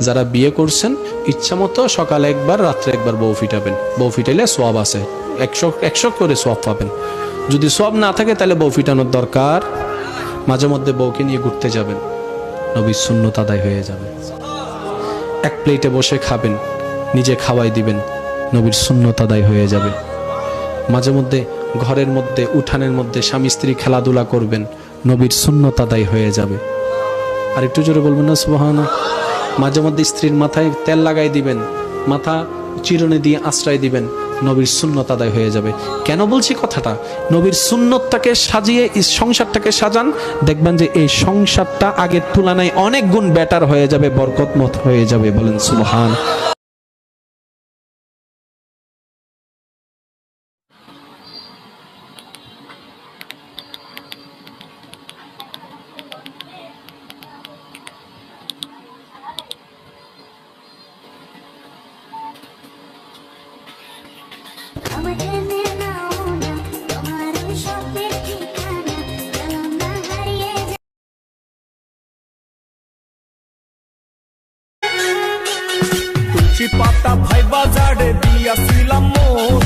যারা বিয়ে করছেন ইচ্ছা মতো সকালে একবার রাত্রে একবার বউ ফিটাবেন। বউ ফিটাইলে সোয়াব আছে, 100 করে সোয়াব পাবেন। যদি সোয়াব না থাকে তাহলে বউ ফিটানোর দরকার। মাঝে মধ্যে বউকে নিয়ে ঘুরতে যাবেন, নবীর সুন্নত আদায় হয়ে যাবে। এক প্লেটে বসে খাবেন, নিজে খাওয়াই দিবেন, নবীর সুন্নত আদায় হয়ে যাবে। মাঝে মধ্যে ঘরের মধ্যে উঠানের মধ্যে স্বামী স্ত্রী খেলাধুলা করবেন, নবীর সুন্নত আদায় হয়ে যাবে। আর একটু জোরে বলবেন না সুবহানাল্লাহ। মাঝে মধ্যে স্ত্রীর মাথায় তেল লাগাই দিবেন, মাথা চিরুনি দিয়ে আশ্রয় দিবেন, নবীর সুন্নত আদায় হয়ে যাবে। কেন বলছি কথাটা? নবীর সুন্নতটাকে সাজিয়ে সংসারটাকে সাজান, দেখবেন যে এই সংসারটা আগের তুলনায় অনেক গুণ বেটার হয়ে যাবে, বরকতময় হয়ে যাবে। বলেন সুবহান। তুলসী পাতা ভাই বাজারে দিয়াছিলাম মোর,